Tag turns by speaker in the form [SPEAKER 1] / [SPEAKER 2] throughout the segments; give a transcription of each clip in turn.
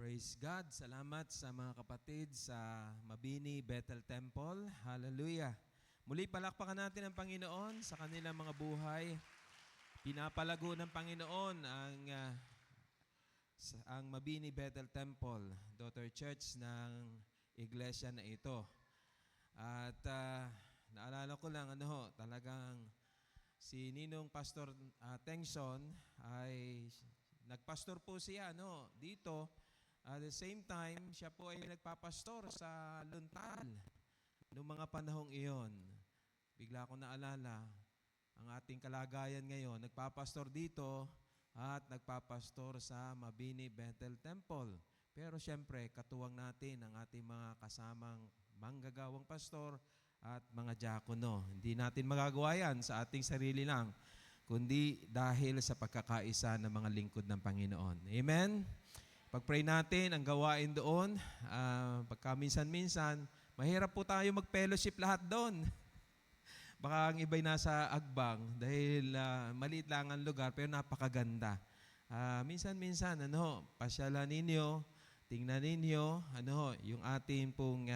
[SPEAKER 1] Praise God. Salamat sa mga kapatid sa Mabini Bethel Temple. Hallelujah. Muli palakpakan natin ang Panginoon sa kanilang mga buhay. Pinapalago ng Panginoon ang Mabini Bethel Temple, daughter church ng iglesia na ito. At naalala ko lang, talagang si Ninong Pastor Tengson ay nagpastor po siya dito. At the same time, siya po ay nagpapastor sa Luntal noong mga panahong iyon. Bigla ko naalala, ang ating kalagayan ngayon, nagpapastor dito at nagpapastor sa Mabini Bethel Temple. Pero siyempre, katuwang natin ang ating mga kasamang manggagawang pastor at mga diakono. Hindi natin magagawa yan sa ating sarili lang, kundi dahil sa pagkakaisa ng mga lingkod ng Panginoon. Amen? Pag-pray natin ang gawain doon, pagka minsan-minsan, mahirap po tayo mag-fellowship lahat doon. Baka ang iba'y nasa Agbang dahil maliit lang ang lugar pero napakaganda. Minsan-minsan, pasyalan ninyo, tingnan ninyo, yung ating pong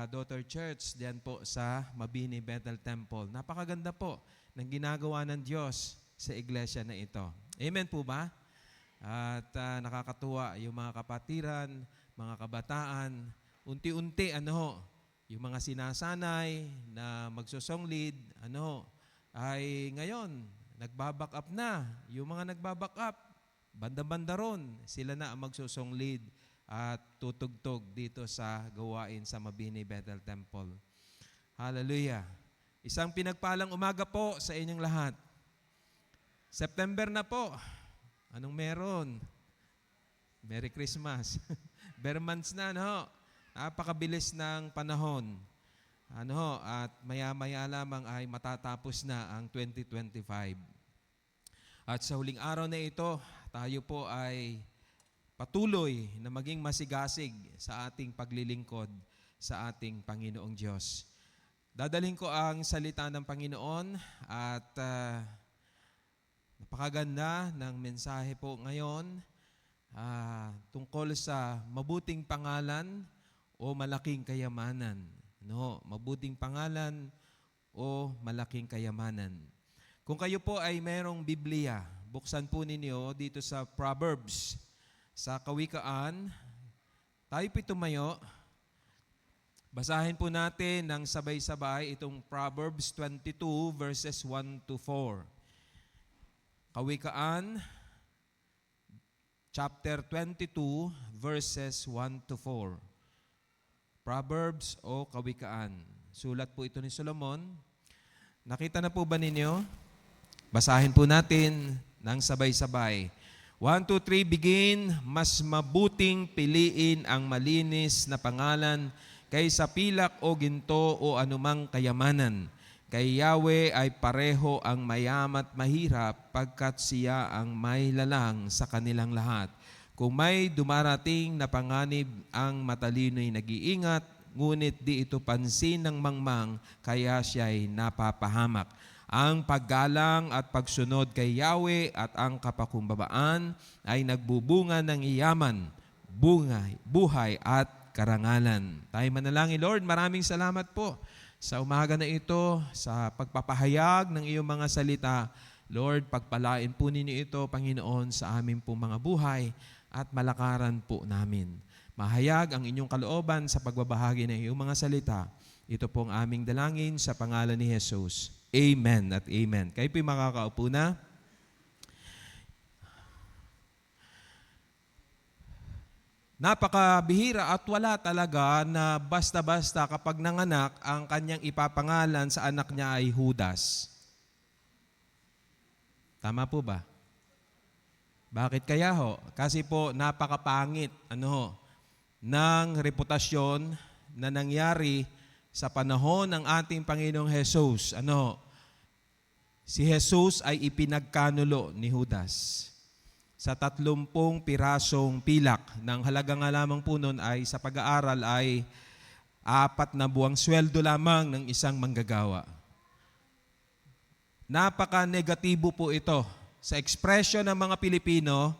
[SPEAKER 1] daughter church diyan po sa Mabini Bethel Temple. Napakaganda po ng ginagawa ng Diyos sa iglesia na ito. Amen po ba? At nakakatuwa yung mga kapatiran, mga kabataan, unti-unti yung mga sinasanay na magsusong lead, ay ngayon nagbaback up na. Yung mga nagbaback up, banda-banda ron, sila na ang magsusong lead at tutugtog dito sa gawain sa Mabini Bethel Temple. Hallelujah. Isang pinagpalang umaga po sa inyong lahat. September na po. Anong meron? Merry Christmas. Bare months na, Napakabilis ng panahon. At maya-maya lamang ay matatapos na ang 2025. At sa huling araw na ito, tayo po ay patuloy na maging masigasig sa ating paglilingkod sa ating Panginoong Diyos. Dadalhin ko ang salita ng Panginoon at napakaganda ng mensahe po ngayon tungkol sa mabuting pangalan o malaking kayamanan. Mabuting pangalan o malaking kayamanan. Kung kayo po ay mayroong Biblia, buksan po ninyo dito sa Proverbs. Sa Kawikaan, tayo po tumayo. Basahin po natin ng sabay-sabay itong Proverbs 22 verses 1 to 4. Kawikaan, chapter 22, verses 1 to 4. Proverbs o Kawikaan. Sulat po ito ni Solomon. Nakita na po ba ninyo? Basahin po natin ng sabay-sabay. 1, 2, 3, begin. Mas mabuting piliin ang malinis na pangalan kaysa pilak o ginto o anumang kayamanan. Kay Yahweh ay pareho ang mayamat mahirap pagkat siya ang may lalang sa kanilang lahat. Kung may dumarating na panganib, ang matalino'y nag-iingat, ngunit di ito pansin ng mangmang, kaya siya'y napapahamak. Ang paggalang at pagsunod kay Yahweh at ang kapakumbabaan ay nagbubunga ng iyaman, buhay at karangalan. Tayo manalangin. Lord, maraming salamat po sa umaga na ito, sa pagpapahayag ng iyong mga salita. Lord, pagpalain po ninyo ito, Panginoon, sa aming pong mga buhay at malakaran po namin. Mahayag ang inyong kalooban sa pagbabahagi ng iyong mga salita. Ito pong aming dalangin sa pangalan ni Jesus. Amen at amen. Kayo po'y makakaupo na. Napakabihira at wala talaga na basta-basta kapag nanganak, ang kanyang ipapangalan sa anak niya ay Judas. Tama po ba? Bakit kaya ho? Kasi po napakapangit ng reputasyon na nangyari sa panahon ng ating Panginoong Jesus. Si Jesus ay ipinagkanulo ni Judas sa 30 pirasong pilak. Ng halaga nga lamang po nun ay sa pag-aaral ay 4 na buwang sweldo lamang ng isang manggagawa. Napaka-negatibo po ito sa ekspresyon ng mga Pilipino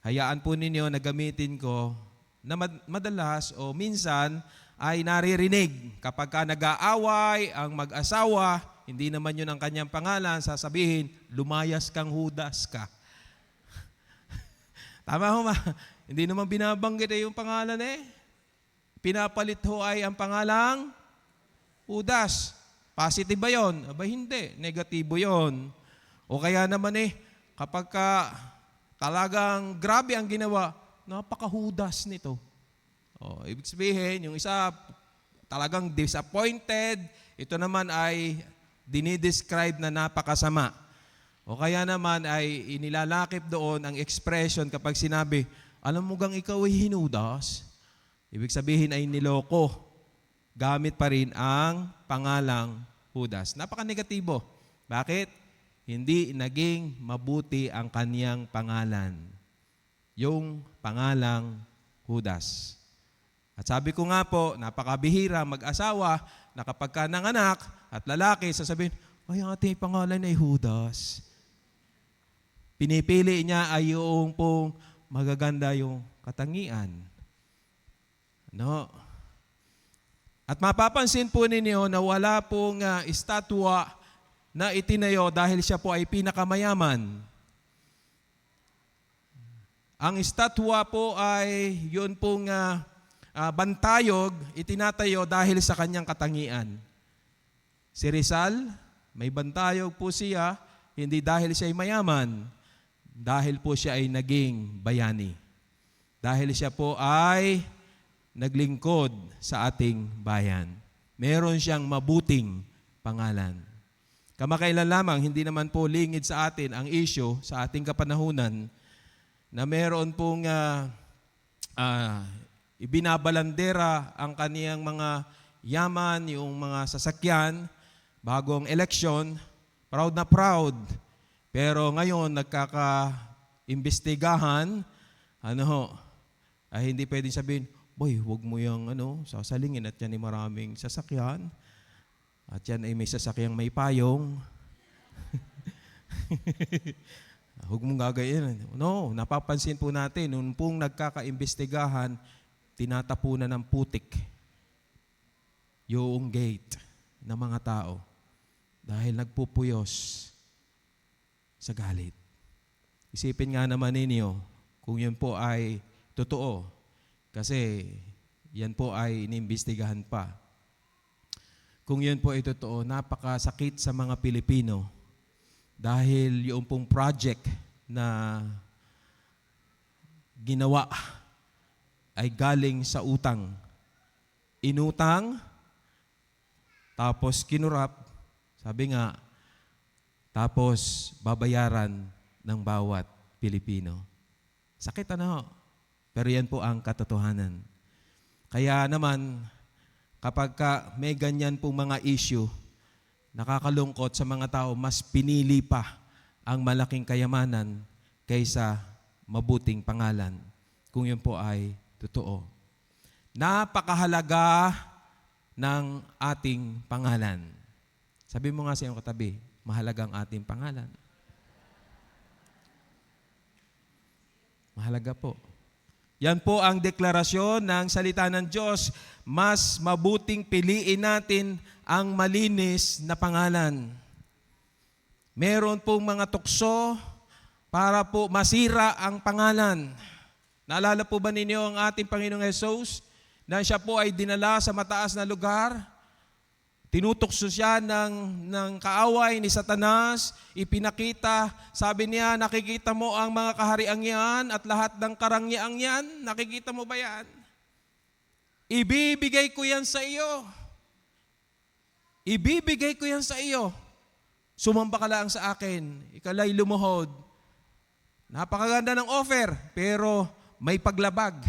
[SPEAKER 1] hayaan po ninyo na gamitin ko na madalas o minsan ay naririnig kapag ka nag-aaway ang mag-asawa, hindi naman yun ang kanyang pangalan, sasabihin, lumayas kang Judas ka. Tama ho ma? Hindi naman binabanggit yung pangalan Pinapalit ho ay ang pangalang Judas. Positive ba yun? Aba hindi, negatibo yun. O kaya naman kapag ka talagang grabe ang ginawa, napaka-Judas nito. Ibig sabihin, yung isa talagang disappointed, ito naman ay dinidescribe na napakasama. O kaya naman ay inilalakip doon ang expression kapag sinabi, alam mo gang ikaw ay hinudas. Ibig sabihin ay niloko. Gamit pa rin ang pangalang Judas. Napaka-negatibo. Bakit? Hindi naging mabuti ang kaniyang pangalan. Yung pangalang Judas. At sabi ko nga po, napakabihira mag-asawa na kapag ka nanganak at lalaki, sasabihin, ay, ang ating pangalan ay Judas. Pinipili niya ay yung pong magaganda yung katangian. No? At mapapansin po ninyo na wala pong estatwa na itinayo dahil siya po ay pinakamayaman. Ang estatwa po ay yun pong bantayog, itinatayo dahil sa kanyang katangian. Si Rizal, may bantayog po siya, hindi dahil siya ay mayaman, dahil po siya ay naging bayani. Dahil siya po ay naglingkod sa ating bayan. Meron siyang mabuting pangalan. Kamakailan lamang, hindi naman po lingid sa atin ang issue sa ating kapanahunan na meron pong ibinabalandera ang kaniyang mga yaman, yung mga sasakyan, bagong eleksyon, proud na proud. Pero ngayon, nagkaka-imbestigahan, ay hindi pwedeng sabihin, boy, huwag mo yung sasalingin at yan ay maraming sasakyan. At yan ay may sasakyang may payong. Huwag mong gagayin. No, napapansin po natin, nung pong nagkaka-imbestigahan, tinatapunan ng putik yung gate ng mga tao dahil nagpupuyos sa galit. Isipin nga naman ninyo kung yun po ay totoo kasi yan po ay inimbestigahan pa. Kung yun po ay totoo, napakasakit sa mga Pilipino dahil yung pong project na ginawa ay galing sa utang. Inutang, tapos kinurap, sabi nga, tapos babayaran ng bawat Pilipino. Sakit pero yan po ang katotohanan. Kaya naman, kapag may ganyan pong mga issue, nakakalungkot sa mga tao, mas pinili pa ang malaking kayamanan kaysa mabuting pangalan, kung yun po ay totoo. Napakahalaga ng ating pangalan. Sabi mo nga sa iyong katabi, mahalagang ating pangalan. Mahalaga po. Yan po ang deklarasyon ng salita ng Diyos. Mas mabuting piliin natin ang malinis na pangalan. Meron pong mga tukso para po masira ang pangalan. Naalala po ba ninyo ang ating Panginoong Hesus na siya po ay dinala sa mataas na lugar? Tinutukso siya ng kaaway ni Satanas, ipinakita, sabi niya, nakikita mo ang mga kahariang yan at lahat ng karangyaan yan? Nakikita mo ba yan? Ibibigay ko yan sa iyo. Ibibigay ko yan sa iyo. Sumamba ka lang sa akin, ikala'y lumuhod. Napakaganda ng offer, pero may paglabag.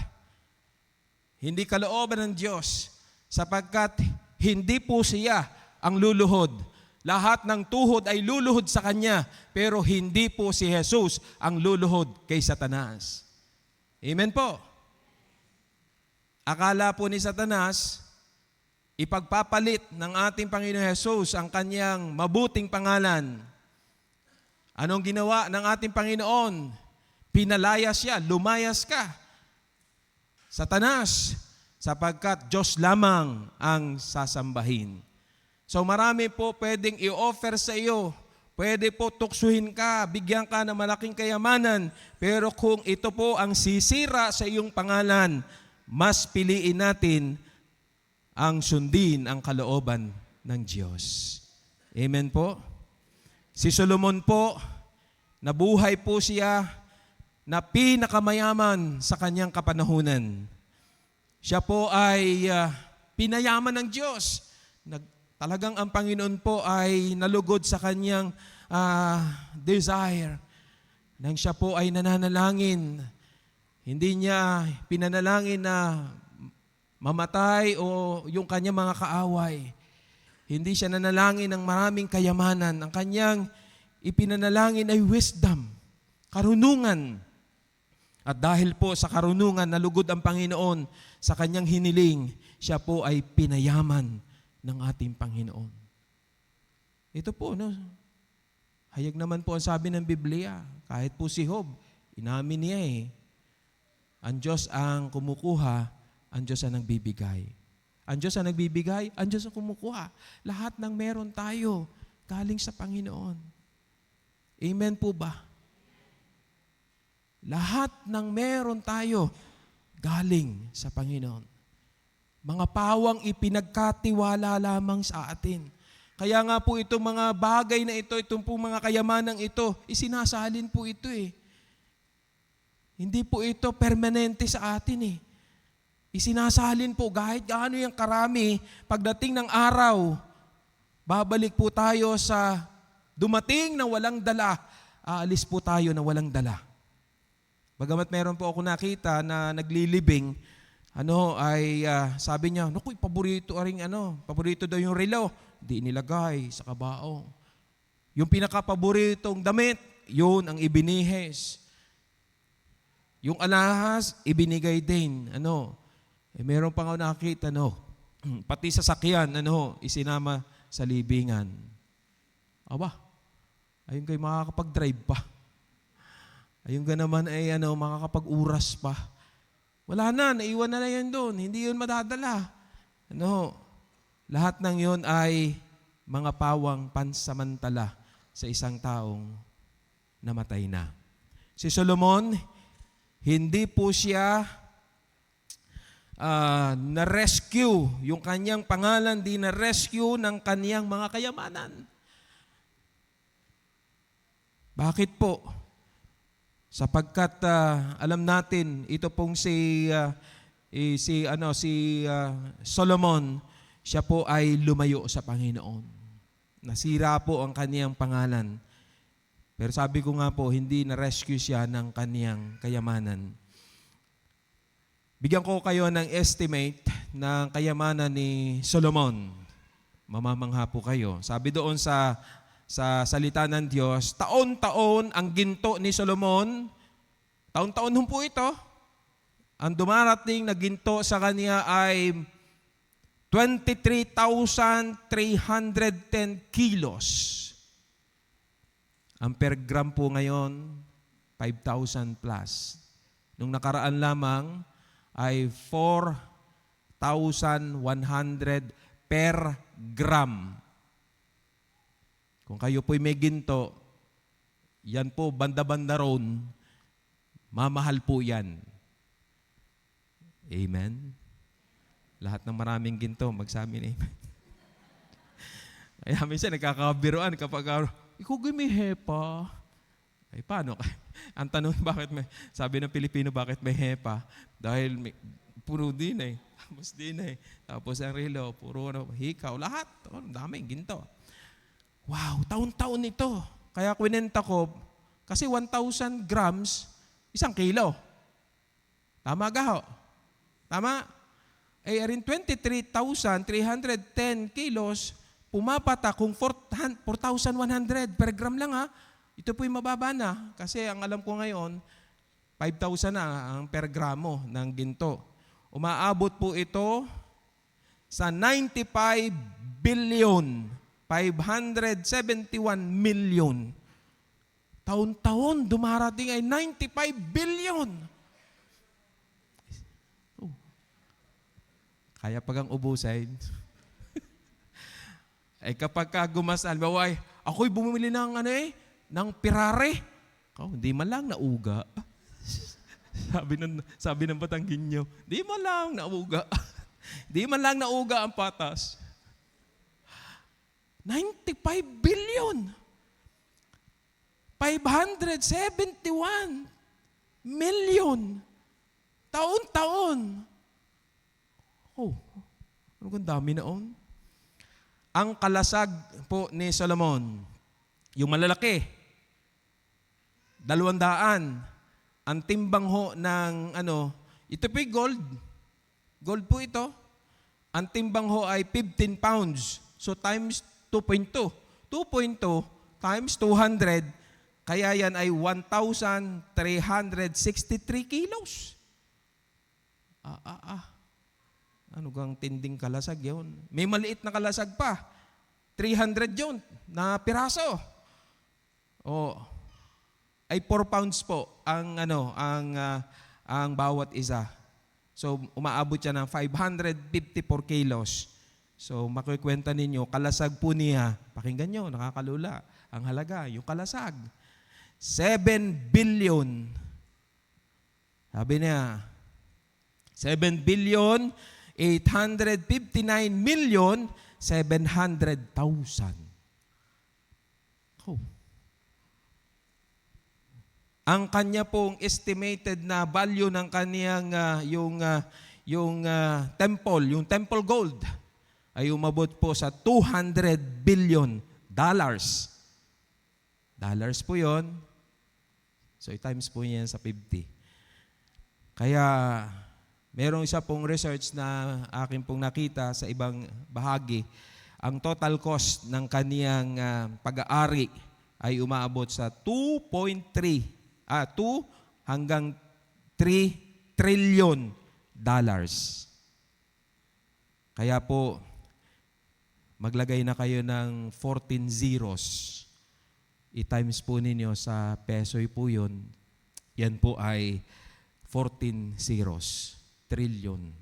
[SPEAKER 1] Hindi kalooban ng Diyos, sapagkat hindi po siya ang luluhod. Lahat ng tuhod ay luluhod sa Kanya, pero hindi po si Jesus ang luluhod kay Satanas. Amen po. Akala po ni Satanas, ipagpapalit ng ating Panginoon Jesus ang Kanyang mabuting pangalan. Anong ginawa ng ating Panginoon? Pinalaya siya, lumayas ka, Satanas, sapagkat Diyos lamang ang sasambahin. So marami po pwedeng i-offer sa iyo. Pwede po tuksuhin ka, bigyan ka ng malaking kayamanan. Pero kung ito po ang sisira sa iyong pangalan, mas piliin natin ang sundin ang kalooban ng Diyos. Amen po? Si Solomon po, nabuhay po siya na pinakamayaman sa kanyang kapanahunan. Siya po ay pinayaman ng Diyos. Talagang ang Panginoon po ay nalugod sa kanyang desire. Nang siya po ay nananalangin, hindi niya pinanalangin na mamatay o yung kanyang mga kaaway. Hindi siya nanalangin ng maraming kayamanan. Ang kanyang ipinanalangin ay wisdom, karunungan. At dahil po sa karunungan, nalugod ang Panginoon sa kanyang hiniling, siya po ay pinayaman ng ating Panginoon. Ito po, no? Hayag naman po ang sabi ng Biblia. Kahit po si Job, inamin niya ang Diyos ang kumukuha, ang Diyos ang nagbibigay. Ang Diyos ang nagbibigay, ang Diyos ang kumukuha. Lahat ng meron tayo, galing sa Panginoon. Amen po ba? Lahat ng meron tayo, galing sa Panginoon. Mga pawang ipinagkatiwala lamang sa atin. Kaya nga po itong mga bagay na ito, itong po mga kayamanang ito, isinasalin po ito Hindi po ito permanente sa atin Isinasalin po kahit gaano yung karami, pagdating ng araw, babalik po tayo sa dumating na walang dala, aalis po tayo na walang dala. Bagamat meron po ako nakita na naglilibing, sabi niya, naku, paborito daw yung relo, di nilagay sa kabao. Yung pinakapaboritong damit, yun ang ibinihes. Yung alahas, ibinigay din. Meron pa nga nakita, pati sasakyan, isinama sa libingan. Aba, ayun kayo makakapag-drive pa. Ayun ka naman ay makakapag-uras pa. Wala na, naiwan na yun doon. Hindi yun madadala. Lahat ng yun ay mga pawang pansamantala sa isang taong namatay na. Si Solomon, hindi po siya na-rescue. Yung kanyang pangalan, di na-rescue ng kanyang mga kayamanan. Bakit po? Sapagkat alam natin ito pong si Solomon, siya po ay lumayo sa Panginoon. Nasira po ang kaniyang pangalan. Pero sabi ko nga po, hindi na-rescue siya ng kaniyang kayamanan. Bigyan ko kayo ng estimate ng kayamanan ni Solomon. Mamamangha po kayo. Sabi doon sa salita ng Diyos, taon-taon ang ginto ni Solomon, taon-taon po ito, ang dumarating na ginto sa kanya ay 23,310 kilos. Ang per gram po ngayon, 5,000 plus. Nung nakaraan lamang ay 4,100 per gram. Kung kayo po'y may ginto, yan po, banda-banda ron, mamahal po yan. Amen? Lahat ng maraming ginto, magsabi na amen. Kaya minsan nagkakabiruan kapag, ikaw may hepa. Ay, paano? Ang tanong, sabi ng Pilipino, bakit may hepa? Dahil puro din Tapos din Tapos ang relo, puro hikaw, lahat. Daming ginto. Wow, taon-taon ito. Kaya kwinenta ko, kasi 1,000 grams, 1 kilo. Tama gaho? Tama? Rin 23,310 kilos, pumapata kung 4,100 per gram lang Ito po'y mababa na. Kasi ang alam ko ngayon, 5,000 na ang per gramo ng ginto. Umaabot po ito sa 95 billion 571 million Taon-taon, dumarating ay 95 billion. Oh. Kaya pag ang ubusin, ay kapag ka gumasal, baway, ako'y bumili ng ng Ferrari. Hindi man lang nauga. sabi ng Batangginyo, di man lang nauga. Di man lang nauga ang patas. 95 billion. 571 million. Taon-taon. Oh, ano kang dami naon? Ang kalasag po ni Solomon, yung malalaki, 200. Ang timbang ho ng ito po gold. Gold po ito. Ang timbang ho ay 15 pounds. So times 2.2. 2.2 times 200, kaya yan ay 1,363 kilos. Ano gang tinding kalasag yun? May maliit na kalasag pa. 300 yun na piraso. Ay 4 pounds po ang ang bawat isa. So umaabot siya ng 554 kilos. So makikwenta ninyo, kalasag po niya, pakinggan nyo, nakakalula. Ang halaga, yung kalasag, 7 billion. Sabi niya, 7 billion, 859 million, 700,000. Oh. Ang kanya pong estimated na value ng kaniyang temple, yung temple gold, ay umabot po sa 200 billion dollars. Dollars po yon. So, i-times po yan sa 50. Kaya, merong isa pong research na akin pong nakita sa ibang bahagi. Ang total cost ng kaniyang pag-aari ay umaabot sa 2 hanggang 3 trillion dollars. Kaya po, maglagay na kayo ng 14 zeros. I-times po ninyo sa peso'y po yun. Yan po ay 14 zeros. Trillion.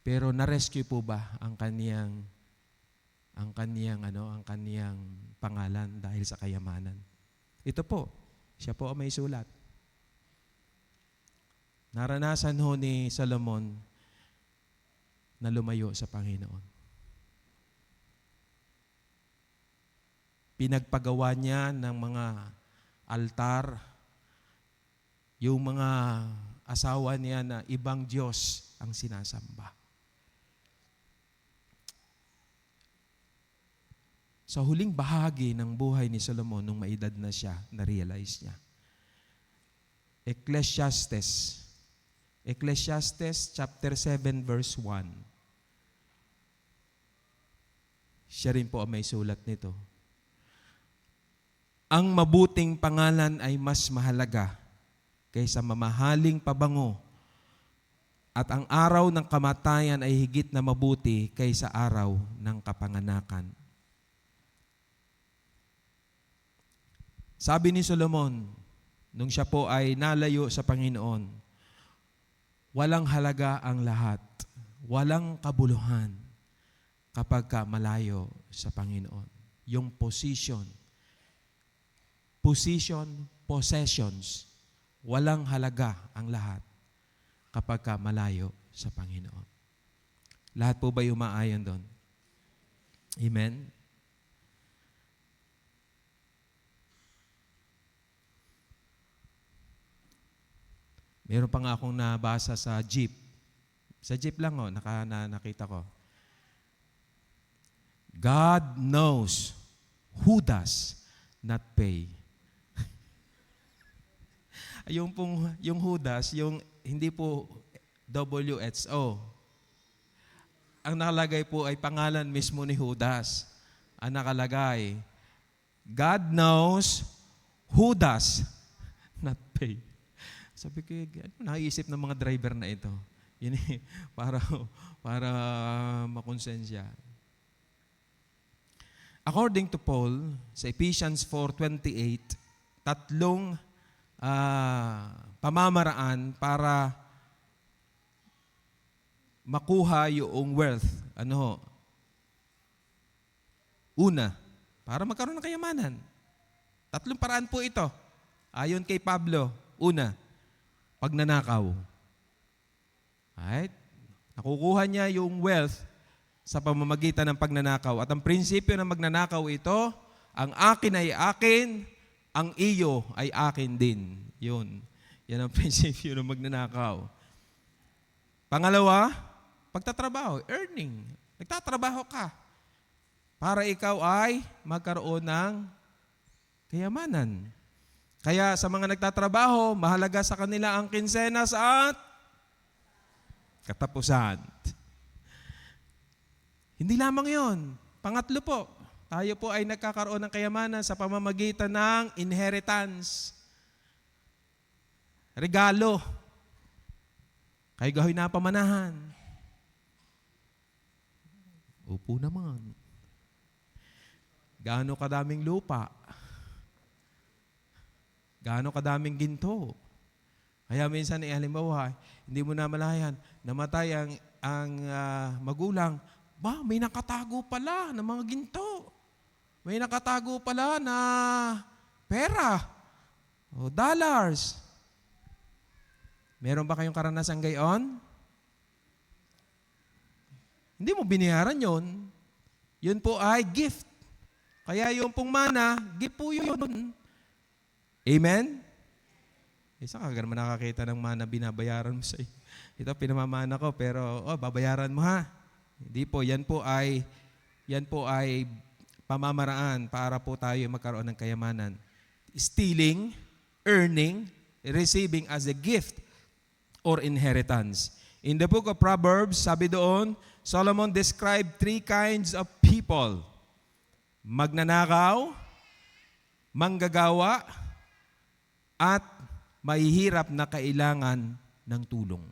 [SPEAKER 1] Pero na-rescue po ba ang kaniyang pangalan dahil sa kayamanan? Ito po, siya po ang may sulat. Naranasan ho ni Solomon na lumayo sa Panginoon. Pinagpagawa niya ng mga altar, yung mga asawa niya na ibang Diyos ang sinasamba. Sa huling bahagi ng buhay ni Solomon, nung maedad na siya, na-realize niya. Ecclesiastes chapter 7 verse 1. Siya rin po ang may sulat nito. Ang mabuting pangalan ay mas mahalaga kaysa mamahaling pabango, at ang araw ng kamatayan ay higit na mabuti kaysa araw ng kapanganakan. Sabi ni Solomon, nung siya po ay nalayo sa Panginoon, walang halaga ang lahat, walang kabuluhan kapag ka malayo sa Panginoon. Yung possessions, walang halaga ang lahat kapag ka malayo sa Panginoon. Lahat po ba umaayon doon? Amen? Meron pa nga akong nabasa sa jeep. Sa jeep lang nakita ko. God knows who does not pay. yung Judas, yung hindi po WHO. Ang nakalagay po ay pangalan mismo ni Judas. Ang nakalagay, God knows who does not pay. Sabi ko, naisip ng mga driver na ito. Yun para makonsensya. According to Paul, sa Ephesians 4:28, tatlong pamamaraan para makuha yung wealth. Ano ho? Una, para magkaroon ng kayamanan. Tatlong paraan po ito. Ayon kay Pablo, una, pagnanakaw. Right? Nakukuha niya yung wealth sa pamamagitan ng pagnanakaw. At ang prinsipyo ng magnanakaw ito, ang akin ay akin, ang iyo ay akin din. Yun. Yan ang prinsipyo ng magnanakaw. Pangalawa, pagtatrabaho, earning. Nagtatrabaho ka para ikaw ay magkaroon ng kayamanan. Kaya sa mga nagtatrabaho, mahalaga sa kanila ang kinsenas at katapusan. Hindi lamang yon. Pangatlo po, tayo po ay nagkakaroon ng kayamanan sa pamamagitan ng inheritance. Regalo. Kayo gahoy na pamanahan. Upo naman. Gaano kadaming lupa? Gaano kadaming ginto? Kaya minsan halimbawa, hindi mo na malayan, namatay ang magulang, ba, may nakatago pala ng mga ginto. May nakatago pala na pera o dollars. Meron ba kayong karanasan gayon? Hindi mo binayaran yon. Yun po ay gift. Kaya yung pong mana, gift po yun. Amen? Isa ka naman nakakita ng mana binabayaran mo sa iyo. Ito pinamamana ko pero babayaran mo ha. Hindi po, yan po ay pamamaraan para po tayo magkaroon ng kayamanan. Stealing, earning, receiving as a gift or inheritance. In the book of Proverbs, sabi doon, Solomon described 3 kinds of people. Magnanakaw, manggagawa, at mahihirap na kailangan ng tulong.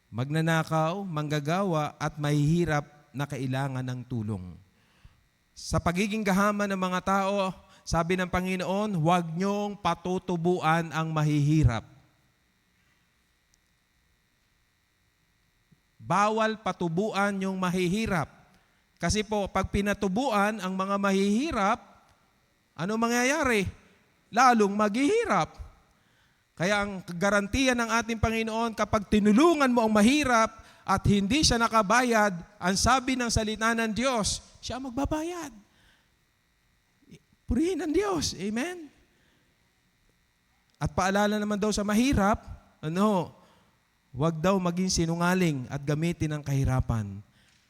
[SPEAKER 1] Magnanakaw, manggagawa, at mahihirap na kailangan ng tulong. Sa pagiging gahaman ng mga tao, sabi ng Panginoon, huwag niyong patutubuan ang mahihirap. Bawal patubuan yung mahihirap. Kasi po, pag pinatubuan ang mga mahihirap, ano mangyayari? Lalong maghihirap. Kaya ang garantiya ng ating Panginoon, kapag tinulungan mo ang mahirap at hindi siya nakabayad, ang sabi ng salita ng Diyos, siya magbabayad. Purihin ang Diyos. Amen? At paalala naman daw sa mahirap, huwag daw maging sinungaling at gamitin ang kahirapan.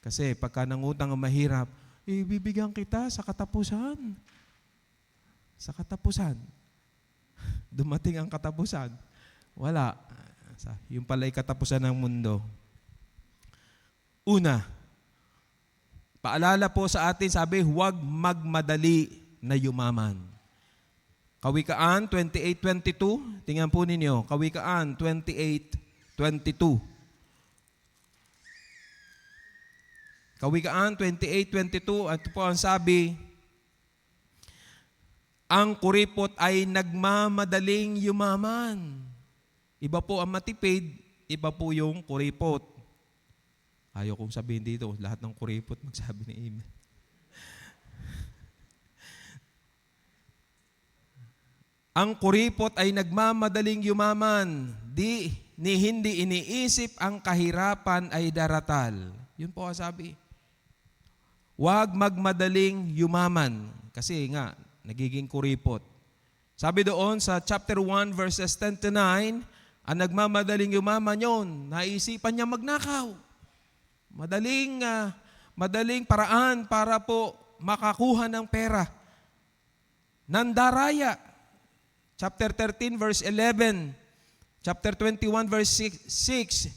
[SPEAKER 1] Kasi pagka nangutang ang mahirap, bibigyan kita sa katapusan. Sa katapusan. Dumating ang katapusan. Wala. Yung pala'y katapusan ng mundo. Una, paalala po sa atin, sabi, huwag magmadali na yumaman. Kawikaan 28:22. Tingnan po ninyo. Kawikaan 28:22. Kawikaan 28:22. At po ang sabi, ang kuripot ay nagmamadaling yumaman. Iba po ang matipid, iba po yung kuripot. Ayaw kong sabihin dito, lahat ng kuripot magsabi ni Amen. Ang kuripot ay nagmamadaling yumaman, hindi iniisip ang kahirapan ay daratal. Yun po ang sabi. Huwag magmadaling yumaman. Kasi nga, nagiging kuripot. Sabi doon sa chapter 1 verses 10 to 9, ang nagmamadaling yumaman yun, naisipan niya magnakaw. Madaling paraan para po makakuha ng pera. Nandaraya. Chapter 13 verse 11. Chapter 21 verse 6.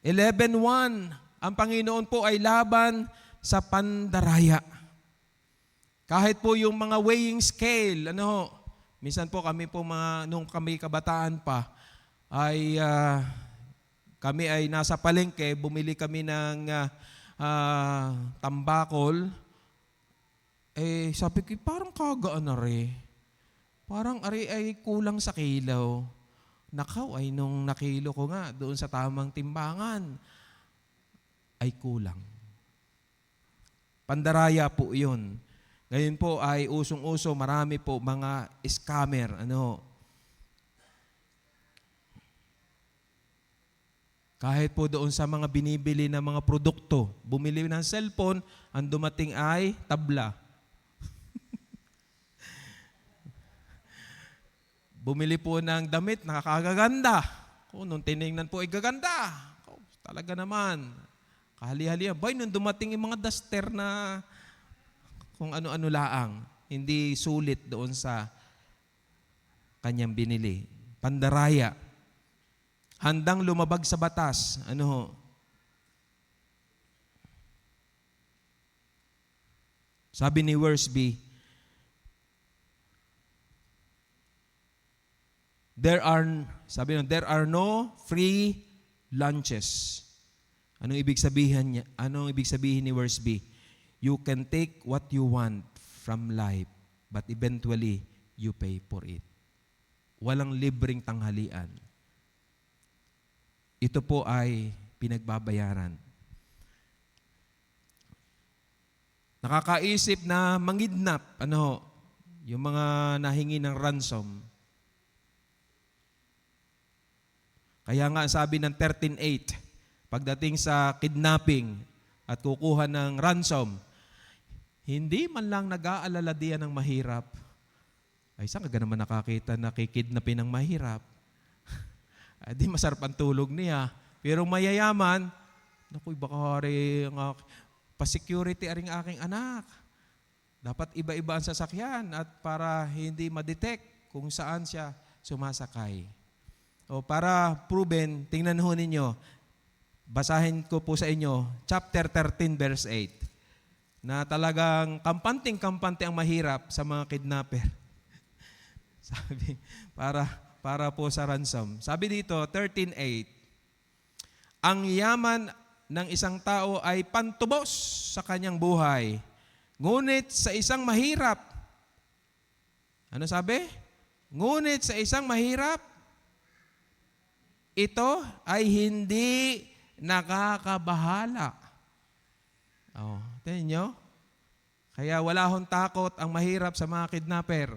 [SPEAKER 1] 11:1. Ang Panginoon po ay laban sa pandaraya. Kahit po yung mga weighing scale, minsan po kami po nung kami kabataan pa, ay kami ay nasa palengke, bumili kami ng tambakol. sabi ko, parang kagaan na rin. Parang ari ay kulang sa kilaw. Nakaw ay nung nakilo ko nga doon sa tamang timbangan, ay kulang. Pandaraya po yun. Ngayon po ay usong-uso, marami po mga scammer. Kahit po doon sa mga binibili ng mga produkto, bumili ng cellphone, ang dumating ay tabla. Bumili po ng damit, nakakaganda. Nung tinignan po ay gaganda. Talaga naman. Kahali-halihan. Nung dumating yung mga duster na kung ano-ano laang, hindi sulit doon sa kanyang binili. Pandaraya. Handang lumabag sa batas. Sabi ni Worsby, there are no free lunches. Anong ibig sabihin niya? Anong ibig sabihin ni Worsby? You can take what you want from life, but eventually, you pay for it. Walang libreng tanghalian. Ito po ay pinagbabayaran. Nakakaisip na mangidnap, yung mga nahingi ng ransom. Kaya nga sabi ng 13:8, pagdating sa kidnapping at kukuha ng ransom, hindi man lang nag-aalala diyan ng mahirap. Ay, saan ka naman nakakita na kikidnapin ng mahirap? Ay, di masarap ang tulog niya. Pero mayayaman, naku, baka pa-security aring aking anak. Dapat iba-iba ang sasakyan at para hindi ma-detect kung saan siya sumasakay. Para proven, tingnan ho ninyo, basahin ko po sa inyo, chapter 13, verse 8, na talagang kampante ang mahirap sa mga kidnapper. Sabi, para po sa ransom. Sabi dito, 13:8, ang yaman ng isang tao ay pantubos sa kanyang buhay. Ngunit sa isang mahirap, ano sabi? Ngunit sa isang mahirap, ito ay hindi nakakabahala. Tingnan nyo? Kaya wala hong takot ang mahirap sa mga kidnapper.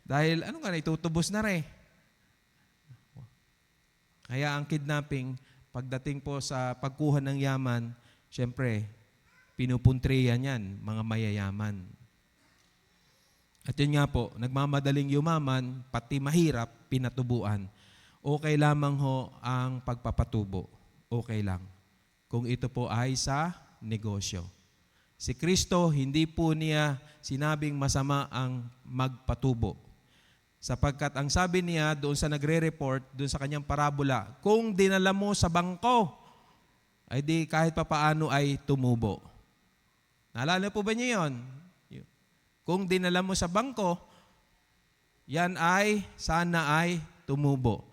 [SPEAKER 1] Dahil itutubos na rin. Kaya ang kidnapping, pagdating po sa pagkuha ng yaman, syempre, pinupuntriyan yan, mga mayayaman. At yun nga po, nagmamadaling yumaman, pati mahirap, pinatubuan. Okay lamang ho ang pagpapatubo. Okay lang. Kung ito po ay sa negosyo. Si Kristo, hindi po niya sinabing masama ang magpatubo. Sapagkat ang sabi niya doon sa nagre-report, doon sa kanyang parabola, kung dinala mo sa bangko, ay di kahit papaano ay tumubo. Naalala po ba niyo yun? Kung dinala mo sa bangko, yan ay sana ay tumubo.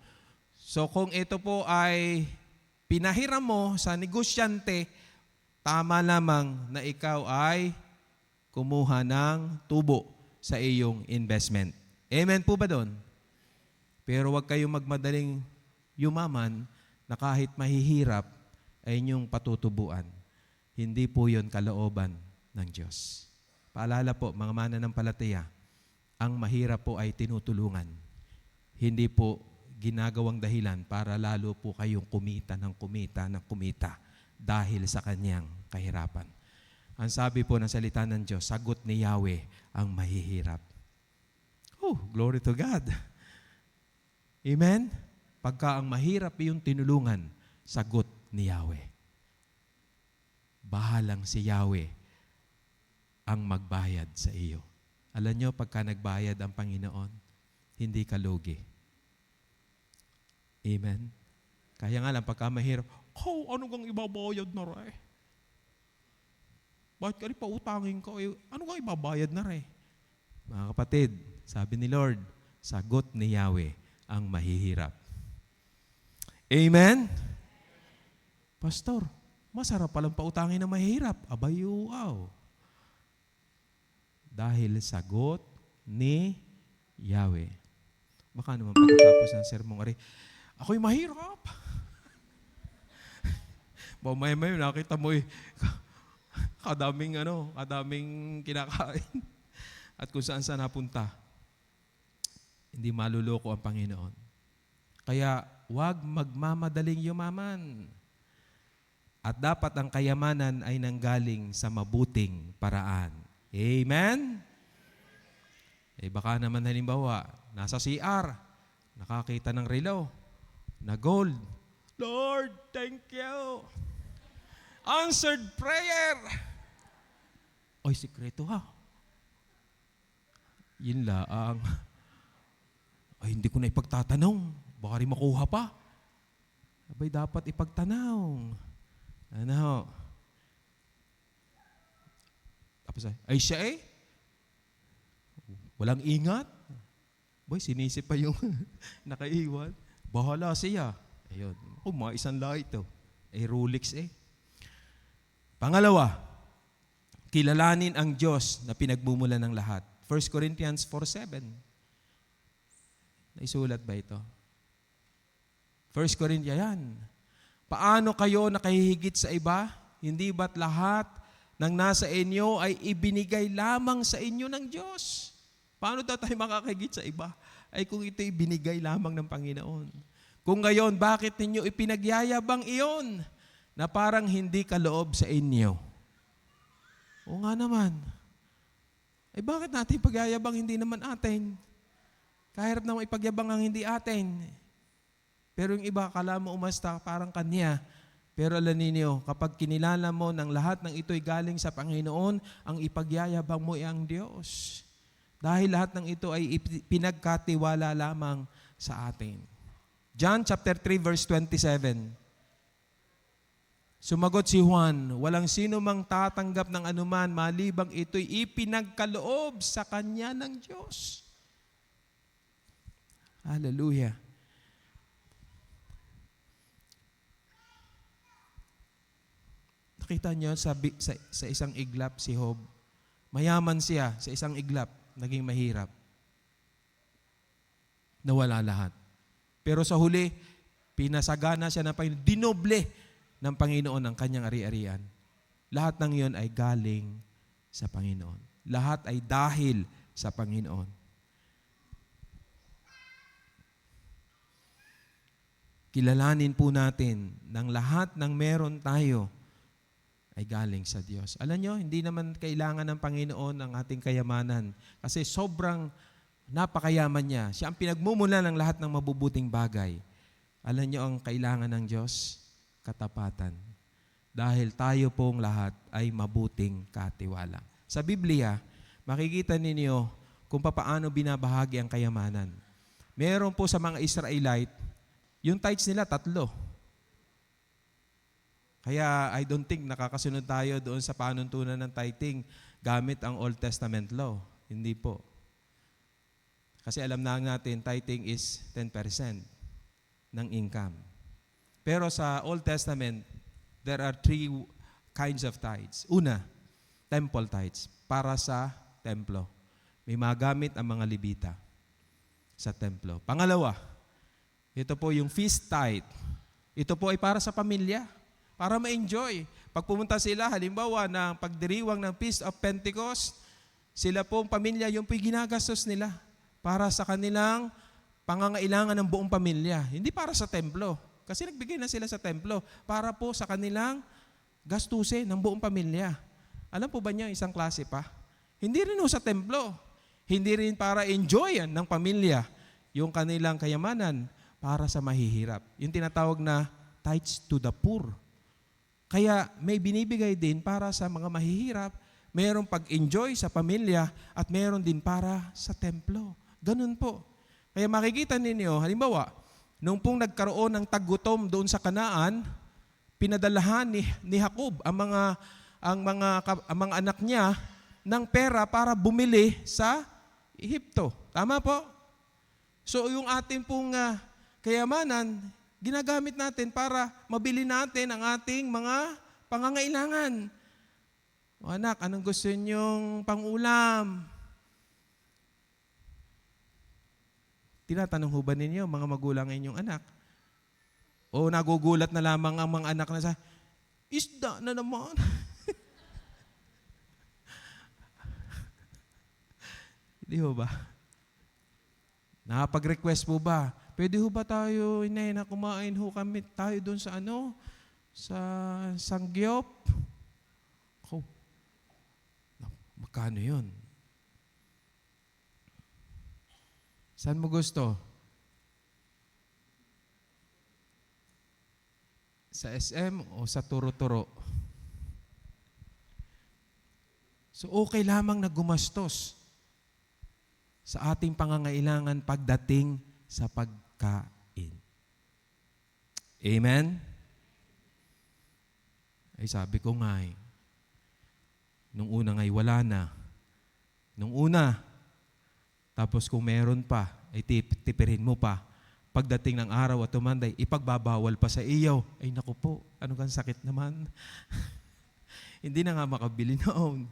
[SPEAKER 1] So kung ito po ay pinahiram mo sa negosyante, tama lamang na ikaw ay kumuha ng tubo sa iyong investment. Amen po ba doon? Pero huwag kayong magmadaling yumaman na kahit mahihirap ay inyong patutubuan. Hindi po yun kalooban ng Diyos. Paalala po, mga mananampalataya, ang mahirap po ay tinutulungan. Hindi po ginagawang dahilan para lalo po kayong kumita dahil sa kanyang kahirapan. Ang sabi po ng salita ng Diyos, sagot ni Yahweh ang mahihirap. Glory to God. Amen? Pagka ang mahirap yung tinulungan, sagot ni Yahweh. Bahalang si Yahweh ang magbayad sa iyo. Alam nyo, pagka nagbayad ang Panginoon, hindi ka lugi. Amen? Kaya nga lang, pagka mahirap, ano kang ibabayad na rin? Bakit ka rin pautangin ko? Ano kang ibabayad na rin? Mga kapatid, sabi ni Lord, sagot ni Yahweh ang mahihirap. Amen? Pastor, masarap palang pautangin na mahihirap. Abay, wow. dahil sagot ni Yahweh. Baka naman pagkatapos ng sermong ari, ako'y mahirap. May nakita mo kadaming kinakain at kung saan napunta. Hindi maluloko ang Panginoon. Kaya huwag magmamadaling yumaman. At dapat ang kayamanan ay nanggaling sa mabuting paraan. Amen? Baka naman halimbawa, nasa CR, nakakita ng relo, na gold. Lord, thank you. Answered prayer. Oy, sikreto ha. Yun lang. Ay, hindi ko na ipagtatanong. Baka rin makuha pa. Abay, dapat ipagtanaw. Ano? Tapos ay siya walang ingat. Boy, sinisip pa yung nakaiwan. Bahala siya. Ayun. Mga isang lahi ito. Rolex Pangalawa, kilalanin ang Diyos na pinagmumulan ng lahat. 1 Corinthians 4:7. Naisulat ba ito? 1 Corinthians, yan. Paano kayo nakahihigit sa iba? Hindi ba't lahat ng nasa inyo ay ibinigay lamang sa inyo ng Diyos? Paano daw tayo makakahigit sa iba? Ay kung ito ibinigay lamang ng Panginoon. Kung ngayon, bakit ninyo ipinagyayabang iyon na parang hindi kaloob sa inyo? O nga naman. Bakit natin pagyayabang hindi naman atin? Kahirap naman ipagyabang ang hindi atin. Pero yung iba, akala mo umasta, parang kanya. Pero alam ninyo, kapag kinilala mo ng lahat ng ito'y galing sa Panginoon, ang ipagyayabang mo ay ang Diyos. Dahil lahat ng ito ay pinagkatiwala lamang sa atin. John chapter 3 verse 27. Sumagot si Juan, walang sino mang tatanggap ng anuman malibang ito'y ipinagkaloob sa kanya ng Diyos. Hallelujah. Nakita niyo sa isang iglap si Job. Mayaman siya sa isang iglap, naging mahirap. Nawala lahat. Pero sa huli, pinasagana siya ng Panginoon, dinoble ng Panginoon ang kanyang ari-arian. Lahat ng iyon ay galing sa Panginoon. Lahat ay dahil sa Panginoon. Kilalanin po natin ng lahat ng meron tayo ay galing sa Diyos. Alam nyo, hindi naman kailangan ng Panginoon ang ating kayamanan kasi sobrang napakayaman niya. Siya ang pinagmumula ng lahat ng mabubuting bagay. Alam nyo ang kailangan ng Diyos? Katapatan. Dahil tayo pong lahat ay mabuting katiwala. Sa Biblia, makikita ninyo kung paano binabahagi ang kayamanan. Meron po sa mga Israelite, yung tithes nila 3. Kaya I don't think nakakasunod tayo doon sa panuntunan ng tithing gamit ang Old Testament law. Hindi po. Kasi alam na natin, tithing is 10% ng income. Pero sa Old Testament, there are 3 kinds of tithes. Una, temple tithes, para sa templo. May magamit ang mga Levita sa templo. Pangalawa, ito po yung feast tithe. Ito po ay para sa pamilya, para ma-enjoy. Pag pumunta sila, halimbawa ng pagdiriwang ng Feast of Pentecost, sila pong pamilya, yung po'y ginagastos nila para sa kanilang pangangailangan ng buong pamilya. Hindi para sa templo. Kasi nagbigay na sila sa templo para po sa kanilang gastusin ng buong pamilya. Alam po ba niya, isang klase pa? Hindi rin sa templo. Hindi rin para enjoyan ng pamilya yung kanilang kayamanan para sa mahihirap. Yung tinatawag na tithes to the poor. Kaya may binibigay din para sa mga mahihirap, mayroong pag-enjoy sa pamilya at mayroon din para sa templo. Ganun po. Kaya makikita ninyo, halimbawa, nung pong nagkaroon ng taggutom doon sa Kanaan, pinadalahan ni Jacob ang mga anak niya ng pera para bumili sa Ehipto. Tama po? So yung ating pong kayamanan, ginagamit natin para mabili natin ang ating mga pangangailangan. O anak, anong gusto niyong pang-ulam? Tinatanong ho ba ninyo, mga magulang inyong anak? O nagugulat na lamang ang mga anak na sa, isda na naman. Hindi ho ba? Nakapag-request po ba? Pwede ho ba tayo, inay, na kumain ho kami tayo doon sa ano? Sa Sangyop? Oh, magkano yun? Saan mo gusto? Sa SM o sa Turo-Turo? So okay lamang na gumastos sa ating pangangailangan pagdating sa pagkain. Amen? Ay sabi ko nga nung una nga'y wala na. Nung una, tapos kung meron pa, ay tipirin mo pa. Pagdating ng araw at tumanday, ipagbabawal pa sa iyo. Ay naku po, ano kang sakit naman. Hindi na nga makabili noon.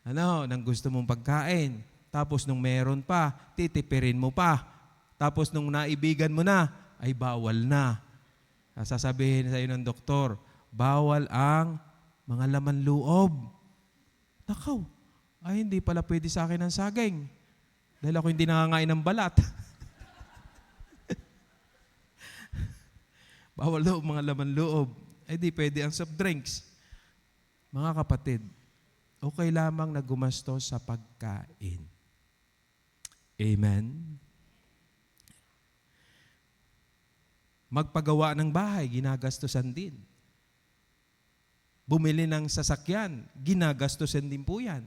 [SPEAKER 1] Nang gusto mong pagkain. Tapos nung meron pa, titipirin mo pa. Tapos nung naibigan mo na, ay bawal na. Sasabihin sa iyo ng doktor, bawal ang mga laman loob. Nakaw, ay hindi pala pwede sa akin ang saging. Dahil ako hindi nangangain ng balat. Bawal daw mga laman loob. Ay di pwede ang soft drinks. Mga kapatid, okay lamang na gumastos sa pagkain. Amen? Magpagawa ng bahay, ginagastosan din. Bumili ng sasakyan, ginagastosan din po yan.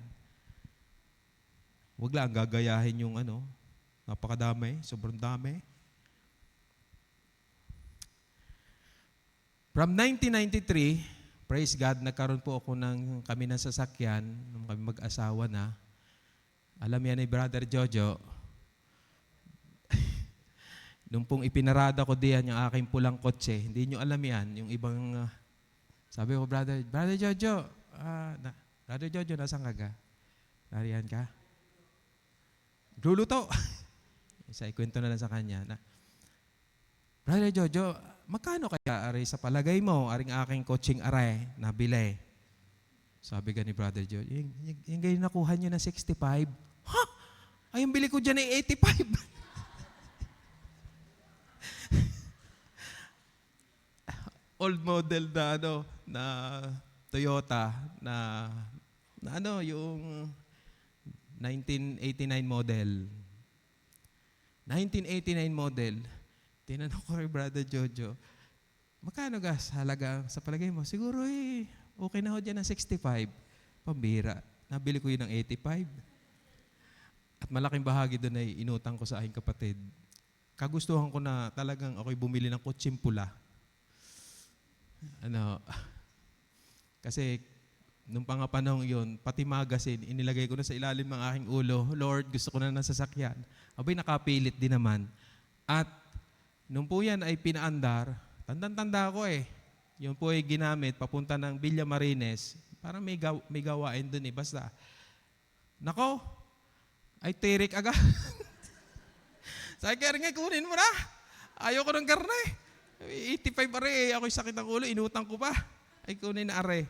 [SPEAKER 1] Huwag lang gagayahin yung napakadami, sobrang dami. From 1993, praise God, nagkaroon po ako kami ng sasakyan, nung kami mag-asawa na. Alam yan ni Brother Jojo, nung pong ipinarada ko diyan yung aking pulang kotse, hindi nyo alam yan, yung ibang, sabi ko, Brother Jojo, Brother Jojo, nasaan ka? Nariyan ka? Luluto. Isa, ikwento na lang sa kanya na, Brother Jojo, magkano kaya aray sa palagay mo, aring aking coaching aray, nabili? Sabi ka ni Brother Jojo, yung ganyan nakuha niyo na 65. Ha? Ay, yung bili ko dyan ay 85. Old model na Toyota na yung 1989 model. 1989 model. Tinanong ko kay Brother Jojo, magkano gas halaga sa palagay mo? Siguro okay na ho dyan ng 65. Pambira. Nabili ko yun ng 85. At malaking bahagi doon ay inutang ko sa aking kapatid. Kagustuhan ko na talagang ako'y bumili ng kutsing pula. Kasi nung pangapanahon yun, pati magazine, inilagay ko na sa ilalim ng aking ulo, Lord, gusto ko na ng sasakyan. Abay, nakapilit din naman. At nung po yan ay pinaandar, tandang-tanda ko Yun po ay ginamit papunta ng Villa Marines. Parang may gawain dun basta. Nako, ay tirik agad. Sabi kaya rin kunin mo na. Ayaw ko ng karne. 85 are, ako'y sakit ng ulo, inutang ko pa. Ay kunin na are.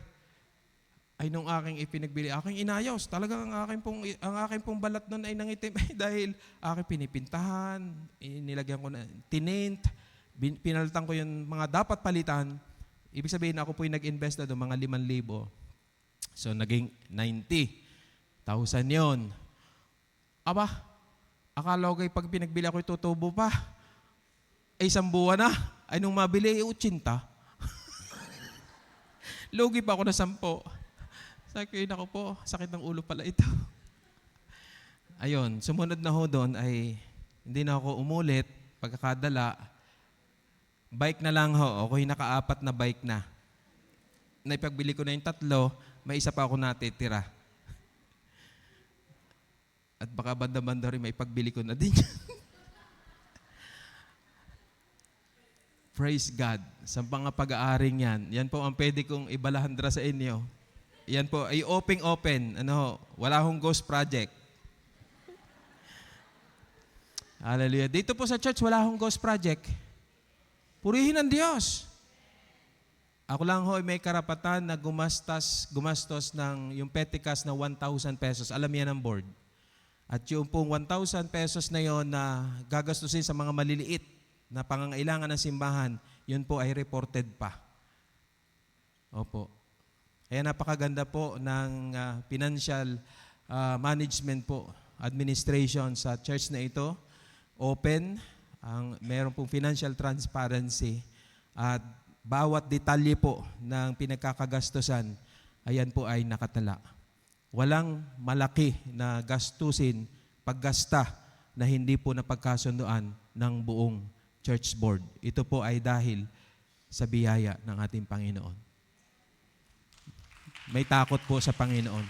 [SPEAKER 1] Ay nung aking ipinagbili, aking inayos. Talagang ang aking pong balat nun ay nangitim dahil aking pinipintahan, nilagyan ko na tinint, pinalitan ko yung mga dapat palitan. Ibig sabihin ako po yung nag-invest na doon, mga 5,000. So naging 90,000 yon. Aba, akala ko pag pinagbili ako tutubo pa. Ay isang buwan na. Ay nung mabili, 80. Lugi pa ako na 10. Sabi ko, po, sakit ng ulo pala ito. Ayun, sumunod na ho doon ay hindi na ako umulit. Pagkakadala, bike na lang ho. Ako'y naka-4 na bike na. Naipagbili ko na yung 3, may isa pa ako natitira. At baka banda-banda rin may pagbili ko na din. Praise God. Sa mga pag-aaring yan, yan po ang pwede kong ibalahandra sa inyo. Yan po, ay open. Wala hong ghost project. Hallelujah. Dito po sa church, wala hong ghost project. Purihin ang Diyos. Ako lang ho may karapatan na gumastos ng yung petikas na 1,000 pesos. Alam yan ng board. At yung pong 1,000 pesos na yon na gagastusin sa mga maliliit na pangangailangan ng simbahan, yun po ay reported pa. Opo. Kaya napakaganda po ng financial management po, administration sa church na ito. Open, meron pong financial transparency at bawat detalye po ng pinagkakagastusan, ayan po ay nakatala. Walang malaki na gastusin, paggasta na hindi po napagkasunduan ng buong church board. Ito po ay dahil sa biyaya ng ating Panginoon. May takot po sa Panginoon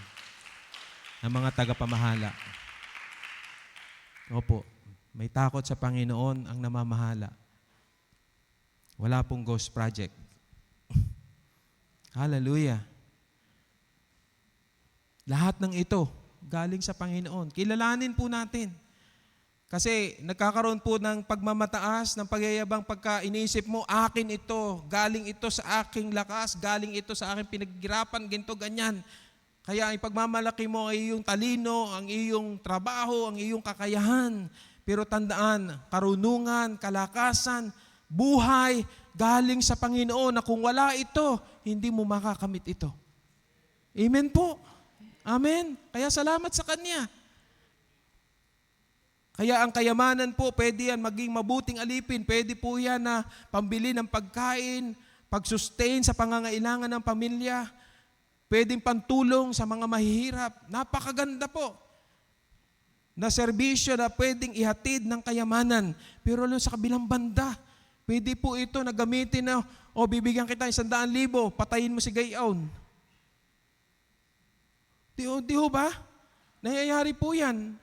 [SPEAKER 1] ng mga tagapamahala. Opo, may takot sa Panginoon ang namamahala. Wala pong ghost project. Hallelujah. Lahat ng ito, galing sa Panginoon. Kilalanin po natin. Kasi nagkakaroon po ng pagmamataas, ng pagyayabang pagka inisip mo, akin ito, galing ito sa aking lakas, galing ito sa aking pinaghirapan, ganito, ganyan. Kaya ang pagmamalaki mo ay iyong talino, ang iyong trabaho, ang iyong kakayahan. Pero tandaan, karunungan, kalakasan, buhay, galing sa Panginoon na kung wala ito, hindi mo makakamit ito. Amen po. Amen. Kaya salamat sa Kanya. Kaya ang kayamanan po, pwede yan maging mabuting alipin. Pwede po yan na pambili ng pagkain, pag-sustain sa pangangailangan ng pamilya. Pwedeng pantulong sa mga mahihirap. Napakaganda po na serbisyo na pwedeng ihatid ng kayamanan. Pero sa kabilang banda, pwede po ito na gamitin na, bibigyan kita 100,000, patayin mo si Gayon. Di ho ba? Nangyayari po yan.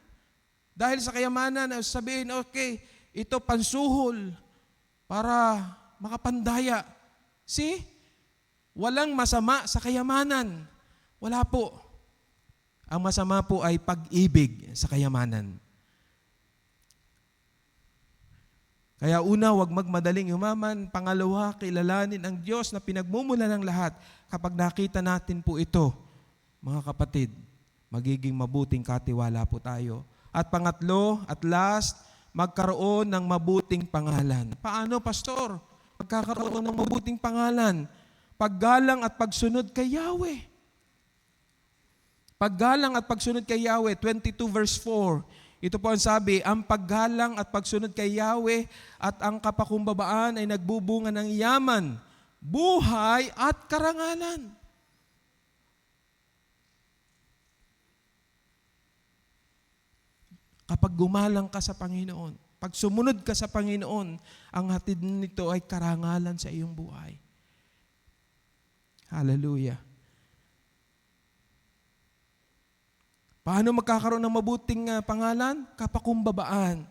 [SPEAKER 1] Dahil sa kayamanan, sabihin, okay, ito pansuhol para makapandaya. See? Walang masama sa kayamanan. Wala po. Ang masama po ay pag-ibig sa kayamanan. Kaya una, huwag magmadaling yumaman. Pangalawa, kilalanin ang Diyos na pinagmumula ng lahat. Kapag nakita natin po ito, mga kapatid, magiging mabuting katiwala po tayo. At pangatlo, at last, magkaroon ng mabuting pangalan. Paano, Pastor? Magkakaroon ng mabuting pangalan. Paggalang at pagsunod kay Yahweh. Paggalang at pagsunod kay Yahweh, 22 verse 4. Ito po ang sabi, ang paggalang at pagsunod kay Yahweh at ang kapakumbabaan ay nagbubunga ng yaman, buhay at karangalan. Kapag gumalang ka sa Panginoon, pag sumunod ka sa Panginoon, ang hatid nito ay karangalan sa iyong buhay. Hallelujah. Paano magkakaroon ng mabuting pangalan? Kapakumbabaan.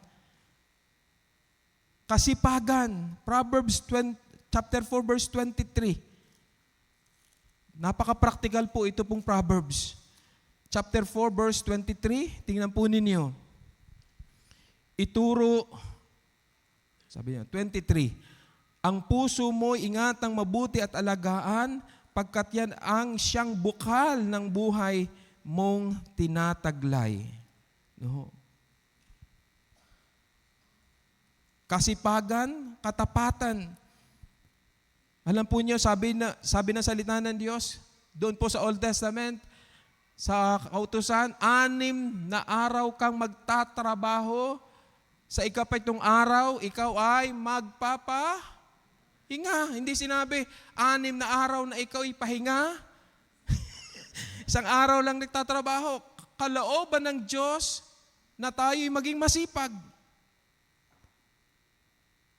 [SPEAKER 1] Kasipagan. Proverbs chapter 4 verse 23. Napaka-practical po ito pong Proverbs. Chapter 4 verse 23. Tingnan po ninyo. Ituro, sabi niya, 23. Ang puso mo ingatang mabuti at alagaan, pagkat yan ang siyang bukal ng buhay mong tinataglay. No. Kasipagan, katapatan. Alam po niyo, sabi na salita ng Diyos, doon po sa Old Testament, sa kautusan, 6 na araw kang magtatrabaho, sa ika-7 araw, ikaw ay magpapahinga. Hindi sinabi, 6 na araw na ikaw ay pahinga. Isang araw lang nagtatrabaho. Kalooban ng Diyos na tayo'y maging masipag.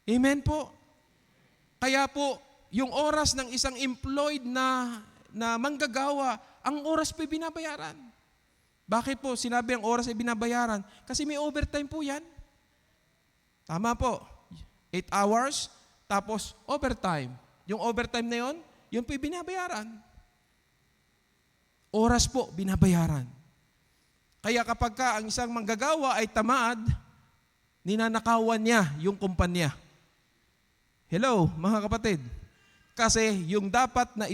[SPEAKER 1] Amen po. Kaya po, yung oras ng isang employed na manggagawa, ang oras po binabayaran. Bakit po sinabi ang oras ay binabayaran? Kasi may overtime po yan. Tama po. 8 hours, tapos overtime. Yung overtime na yun po'y binabayaran. Oras po, binabayaran. Kaya kapag ka ang isang manggagawa ay tamad, ninanakawan niya yung kumpanya. Hello, mga kapatid. Kasi yung dapat na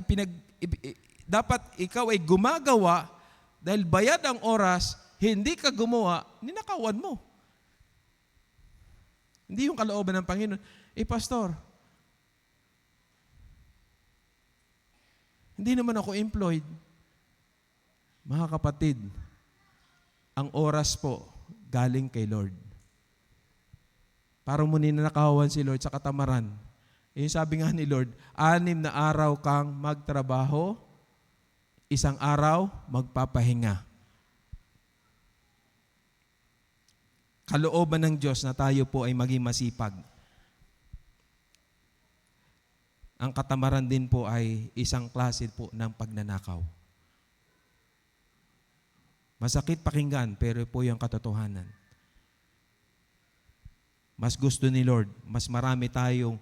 [SPEAKER 1] dapat ikaw ay gumagawa dahil bayad ang oras, hindi ka gumawa, ninakawan mo. Hindi yung kalooban ng Panginoon. Pastor, hindi naman ako employed. Mga kapatid, ang oras po galing kay Lord. Para mo ninanakawan si Lord sa katamaran. Yung sabi nga ni Lord, 6 na araw kang magtrabaho, 1 araw magpapahinga. Kalooban ng Diyos na tayo po ay maging masipag. Ang katamaran din po ay isang klase po ng pagnanakaw. Masakit pakinggan, pero po yung katotohanan. Mas gusto ni Lord, mas marami tayong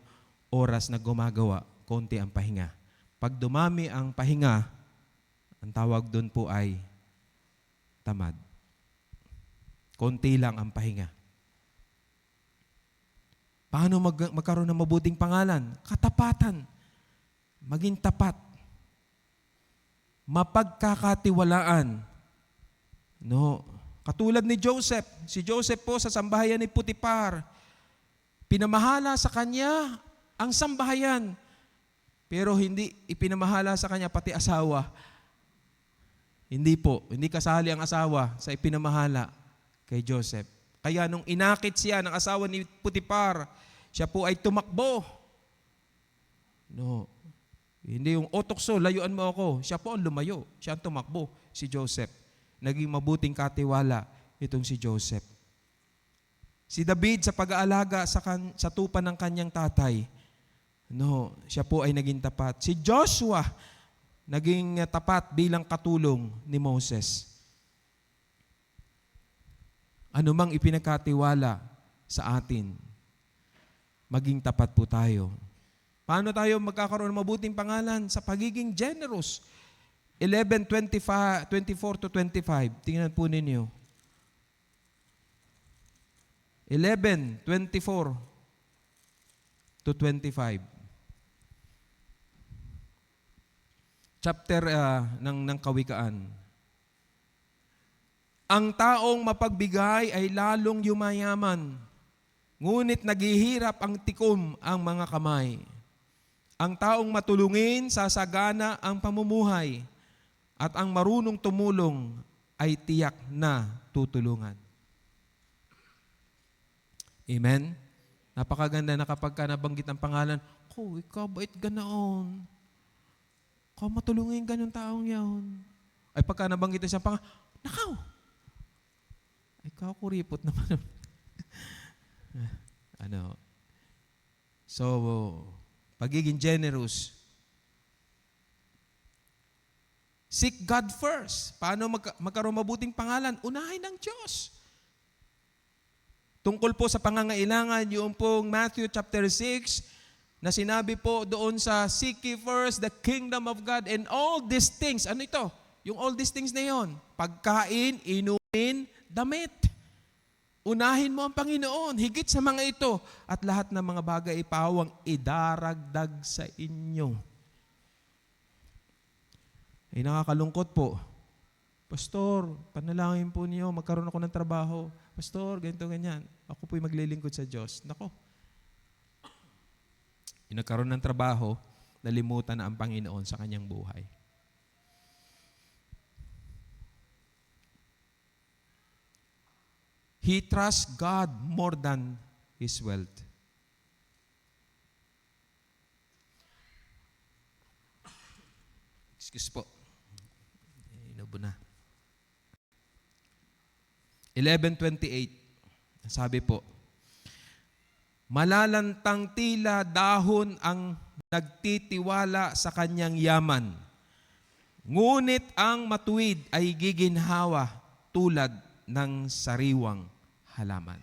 [SPEAKER 1] oras na gumagawa, konti ang pahinga. Pag dumami ang pahinga, ang tawag doon po ay tamad. Konti lang ang pahinga. Paano magkaroon ng mabuting pangalan? Katapatan. Maging tapat. Mapagkakatiwalaan. No. Katulad ni Joseph. Si Joseph po sa sambahayan ni Putipar. Pinamahala sa kanya ang sambahayan. Pero hindi ipinamahala sa kanya pati asawa. Hindi po. Hindi kasali ang asawa sa ipinamahala kay Joseph. Kaya nung inakit siya ng asawa ni Putipar, siya po ay tumakbo. No. Hindi yung otokso, layuan mo ako. Siya po ang lumayo. Siya ang tumakbo, si Joseph. Naging mabuting katiwala itong si Joseph. Si David sa pag-aalaga sa tupa ng kanyang tatay, no, siya po ay naging tapat. Si Joshua, naging tapat bilang katulong ni Moses. Ano mang ipinagkatiwala sa atin, maging tapat po tayo. Paano tayo magkakaroon ng mabuting pangalan? Sa pagiging generous. 11:24 to 25. Tingnan po ninyo. 11:24 to 25. Chapter ng Kawikaan. Ang taong mapagbigay ay lalong yumayaman, ngunit naghihirap ang tikom ang mga kamay. Ang taong matulungin, sasagana ang pamumuhay, at ang marunong tumulong ay tiyak na tutulungan. Amen? Napakaganda na kapag ka nabanggit ang pangalan, ikaw bait ganaon. Ikaw matulungin ganun taong yaon. Ay pagka nabanggit ang pangalan, nakaw! Ikaw kuripot naman. So, pagiging generous. Seek God first. Paano magkaroon mabuting pangalan? Unahin ng Diyos. Tungkol po sa pangangailangan, yung pong Matthew chapter 6, na sinabi po doon sa seek ye first the kingdom of God and all these things. Ano ito? Yung all these things na yon. Pagkain, inumin, damit. Unahin mo ang Panginoon, higit sa mga ito, at lahat ng mga bagay ipawang idaragdag sa inyo. Ay nakakalungkot po. Pastor, panalangin po niyo, magkaroon ako ng trabaho. Pastor, ganito, ganyan. Ako po'y maglilingkod sa Diyos. Nako. Yung nagkaroon ng trabaho, nalimutan na ang Panginoon sa kanyang buhay. He trusts God more than his wealth. Excuse po. Inubo na. 11:28. Sabi po, malalantang tila dahon ang nagtitiwala sa kanyang yaman. Ngunit ang matuwid ay giginhawa tulad ng sariwang halaman.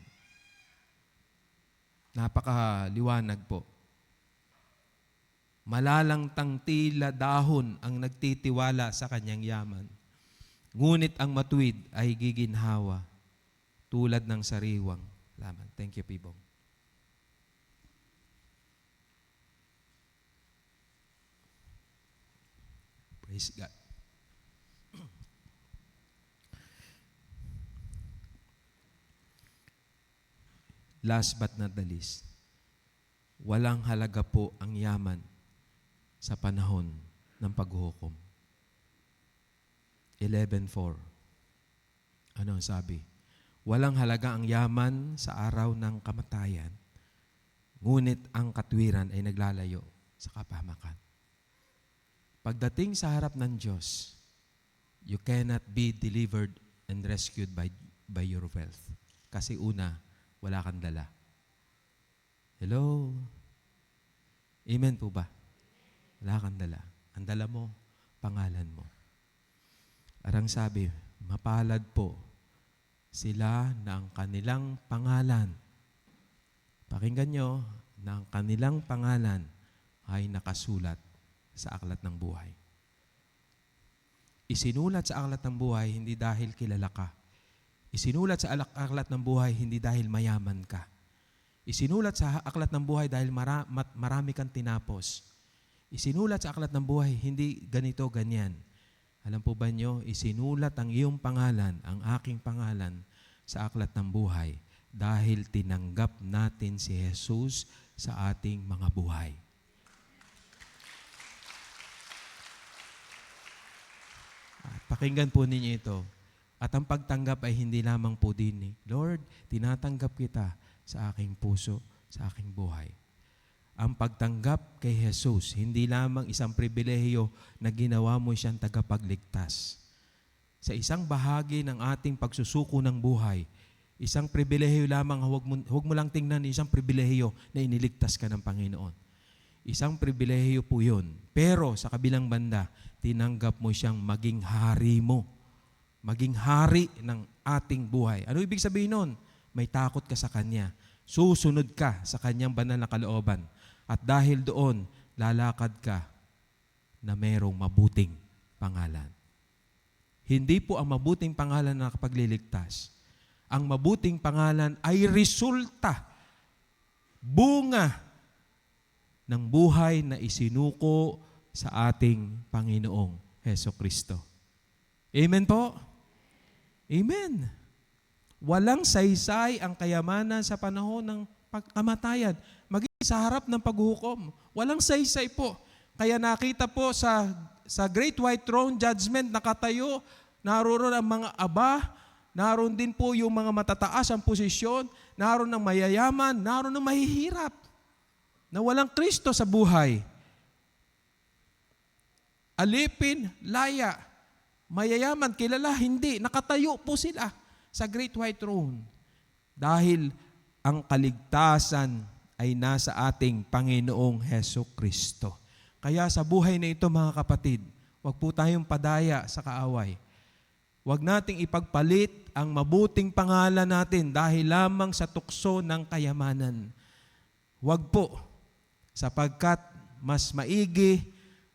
[SPEAKER 1] Napakaliwanag po. Malalangtang tila dahon ang nagtitiwala sa kanyang yaman. Ngunit ang matuwid ay giginhawa tulad ng sariwang laman. Thank you, Pibong. Praise God. Last but not the least, walang halaga po ang yaman sa panahon ng paghuhukom. 11:4. Ano ang sabi? Walang halaga ang yaman sa araw ng kamatayan, ngunit ang katwiran ay naglalayo sa kapahamakan. Pagdating sa harap ng Diyos, you cannot be delivered and rescued by your wealth. Kasi una, wala kang dala. Hello? Amen po ba? Wala kang dala. Ang dala mo, pangalan mo. Arang sabi, mapalad po sila na ang kanilang pangalan. Pakinggan nyo, na ang kanilang pangalan ay nakasulat sa aklat ng buhay. Isinulat sa aklat ng buhay hindi dahil kilala ka. Isinulat sa aklat ng buhay hindi dahil mayaman ka. Isinulat sa aklat ng buhay dahil marami kang tinapos. Isinulat sa aklat ng buhay hindi ganito, ganyan. Alam po ba nyo, isinulat ang iyong pangalan, ang aking pangalan, sa aklat ng buhay dahil tinanggap natin si Jesus sa ating mga buhay. At pakinggan po ninyo ito. At ang pagtanggap ay hindi lamang po din, Lord, tinatanggap kita sa aking puso, sa aking buhay. Ang pagtanggap kay Jesus, hindi lamang isang pribilehiyo na ginawa mo siyang tagapagligtas. Sa isang bahagi ng ating pagsusuko ng buhay, isang pribilehiyo lamang, huwag mo lang tingnan isang pribilehiyo na iniligtas ka ng Panginoon. Isang pribilehiyo po yun. Pero sa kabilang banda, tinanggap mo siyang maging hari mo. Maging hari ng ating buhay. Ano ibig sabihin nun? May takot ka sa Kanya. Susunod ka sa Kanyang banal na kalooban. At dahil doon, lalakad ka na merong mabuting pangalan. Hindi po ang mabuting pangalan na nakapagliligtas. Ang mabuting pangalan ay resulta, bunga ng buhay na isinuko sa ating Panginoong Hesukristo. Amen po? Amen. Walang saysay ang kayamanan sa panahon ng kamatayan. Maging sa harap ng paghuhukom. Walang saysay po. Kaya nakita po sa Great White Throne Judgment, nakatayo, naroon ang mga aba, naroon din po yung mga matataas ang posisyon, naroon ang mayayaman, naroon ang mahihirap, na walang Kristo sa buhay. Alipin, laya, mayayaman, kilala, hindi. Nakatayo po sila sa Great White Throne. Dahil ang kaligtasan ay nasa ating Panginoong Hesukristo. Kaya sa buhay na ito, mga kapatid, huwag po tayong padaya sa kaaway. Huwag nating ipagpalit ang mabuting pangalan natin dahil lamang sa tukso ng kayamanan. Huwag po, sapagkat mas maigi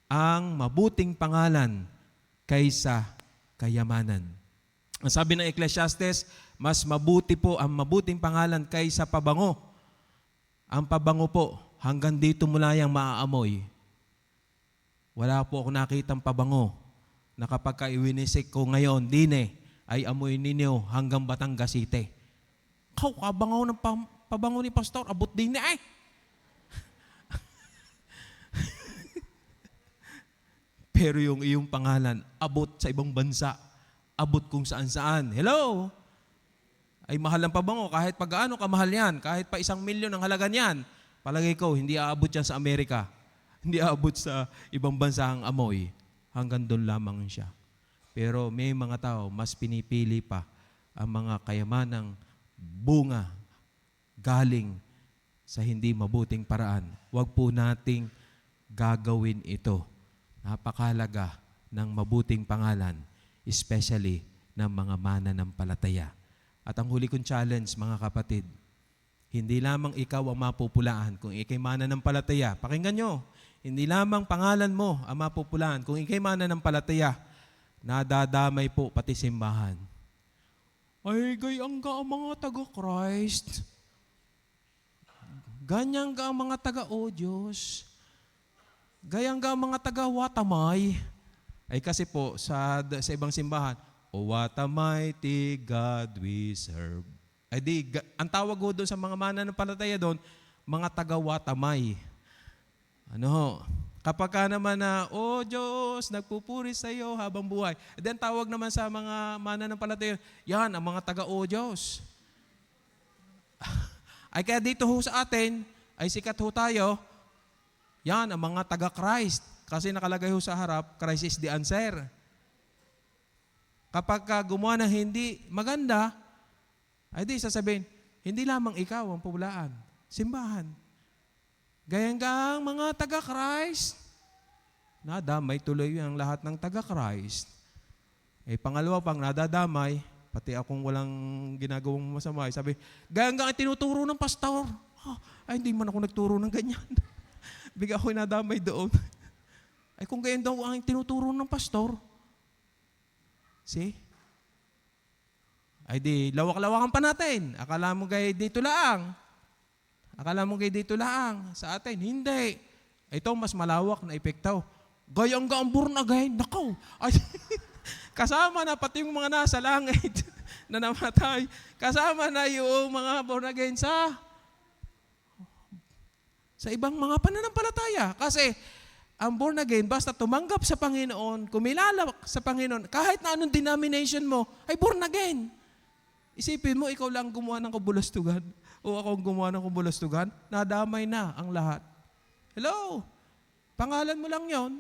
[SPEAKER 1] ang mabuting pangalan kaysa kayamanan. Ang sabi ng Ecclesiastes, mas mabuti po ang mabuting pangalan kaysa pabango. Ang pabango po, hanggang dito mo layang maaamoy. Wala po ako nakitang pabango na kapag iwinisik ko ngayon, dine, ay amoy ninyo hanggang Batangas City. Kabangaw ng pabango ni Pastor, abot dine ay. Pero yung iyong pangalan, abot sa ibang bansa, abot kung saan-saan. Hello? Ay mahal ang pabango, kahit pag-ano kamahal yan, kahit pa 1 milyon ang halaga niyan, palagay ko, hindi aabot yan sa Amerika. Hindi aabot sa ibang bansa ang amoy. Hanggang doon lamang siya. Pero may mga tao, mas pinipili pa ang mga kayamanang bunga galing sa hindi mabuting paraan. Huwag po nating gagawin ito. Napakahalaga ng mabuting pangalan, especially ng mga mananampalataya. At ang huli kong challenge, mga kapatid, hindi lamang ikaw ang mapupulaan kung ikay mananampalataya. Pakinggan nyo, hindi lamang pangalan mo ang mapupulaan kung ikay mananampalataya. nadadamay po pati simbahan. Ay, gayang ga ang mga taga-Christ. Ganyan ga ang mga taga-O Diyos. Gayang ga ang mga taga-Watamay. Ay kasi po, sa ibang simbahan, O what a mighty God we serve. Ay di, ang tawag ko doon sa mga mananampalataya doon, mga taga-Watamay. Ano ho? Kapag ka naman na, O Diyos, nagpupuri sa iyo habang buhay. Then tawag naman sa mga mananampalataya, yan, ang mga taga-O Diyos. Ay kaya dito ho sa atin, ay sikat ho tayo, yan, ang mga taga-Christ. Kasi nakalagay ho sa harap, Christ is the answer. Kapag ka gumawa na hindi maganda, ay di sasabihin, hindi lamang ikaw ang pulaan, simbahan. Gayang mga taga-Christ, nadamay tuloy ang lahat ng taga-Christ. Eh pangalawa pang nadadamay, pati akong walang ginagawang masama, sabi, gayang tinuturo ng pastor. Oh, ay hindi man ako nagturo ng ganyan. Bigla ako nadamay doon. Ay kung gayon daw ang tinuturo ng pastor, see? Ay di, lawak-lawakan pa natin. Akala mo gay dito lang. Akala mo gay dito lang. Sa atin, hindi. Ito mas malawak na epekto. Gayang ang born again. Nakaw. Ay, kasama na pati yung mga nasa langit na namatay. Kasama na yung mga born again sa ibang mga pananampalataya. Kasi, ang born again, basta tumanggap sa Panginoon, kumilala sa Panginoon, kahit na anong denomination mo, ay born again. Isipin mo, ikaw lang gumawa ng kabulastugan o ako ang gumawa ng kabulastugan, nadamay na ang lahat. Hello? Pangalan mo lang yon.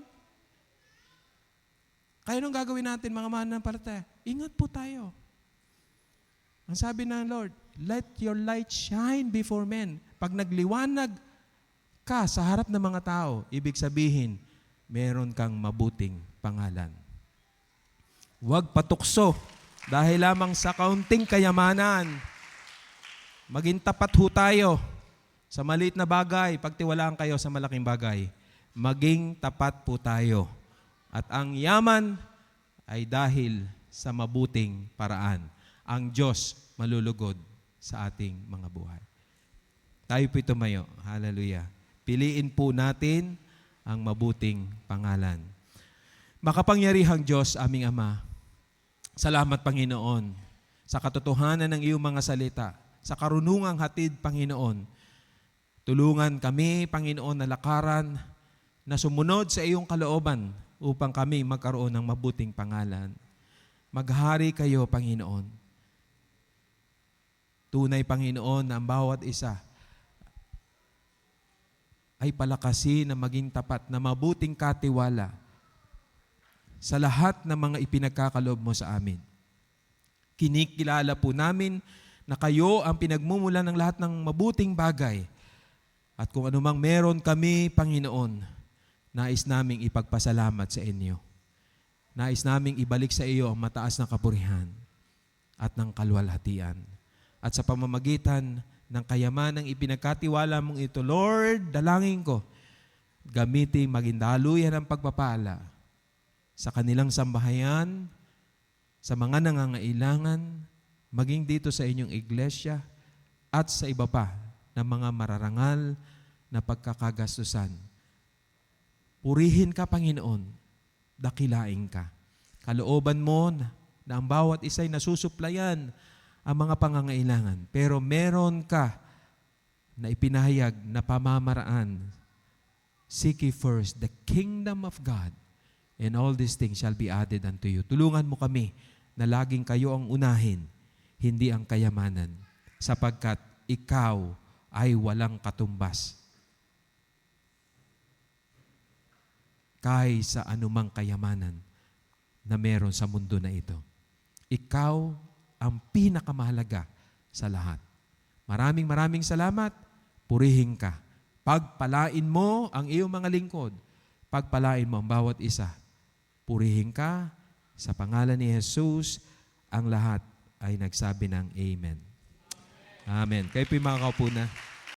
[SPEAKER 1] Kaya nung gagawin natin, mga mananampalataya, ingat po tayo. Ang sabi ng Lord, let your light shine before men. Pag nagliwanag ka sa harap ng mga tao, ibig sabihin, meron kang mabuting pangalan. Huwag patukso dahil lamang sa kaunting kayamanan. Maging tapat ho tayo sa maliit na bagay, pagtiwalaan kayo sa malaking bagay. Maging tapat po tayo. At ang yaman ay dahil sa mabuting paraan. Ang Diyos malulugod sa ating mga buhay. Tayo po'y tumayo. Hallelujah. Piliin po natin ang mabuting pangalan. Makapangyarihang Diyos, aming Ama, salamat, Panginoon, sa katotohanan ng iyong mga salita, sa karunungang hatid, Panginoon. Tulungan kami, Panginoon, na lakaran, na sumunod sa iyong kalooban upang kami magkaroon ng mabuting pangalan. Maghari kayo, Panginoon. Tunay, Panginoon, na ang bawat isa ay palakasin na maging tapat na mabuting katiwala sa lahat ng mga ipinagkakaloob mo sa amin. Kinikilala po namin na kayo ang pinagmumulan ng lahat ng mabuting bagay. At kung anumang meron kami, Panginoon, nais naming ipagpasalamat sa inyo. Nais naming ibalik sa iyo ang mataas na kapurihan at ng kaluwalhatian. At sa pamamagitan ng kayamanang ipinagkatiwala mong ito, Lord, dalangin ko, gamitin maging daluyan ang pagpapala sa kanilang sambahayan, sa mga nangangailangan, maging dito sa inyong iglesia, at sa iba pa na mga mararangal na pagkakagastusan. Purihin ka, Panginoon, dakilain ka. Kalooban mo na ang bawat isa'y nasusuplayan ang mga pangangailangan. Pero meron ka na ipinahayag na pamamaraan. Seek ye first the kingdom of God, and all these things shall be added unto you. Tulungan mo kami na laging kayo ang unahin, hindi ang kayamanan, sapagkat ikaw ay walang katumbas kaysa anumang kayamanan na meron sa mundo na ito. Ikaw ang pinakamahalaga sa lahat. Maraming salamat. Purihin ka. Pagpalain mo ang iyong mga lingkod. Pagpalain mo ang bawat isa. Purihin ka. Sa pangalan ni Jesus, ang lahat ay nagsabi ng Amen. Amen. Kayo po'y makakaupo na.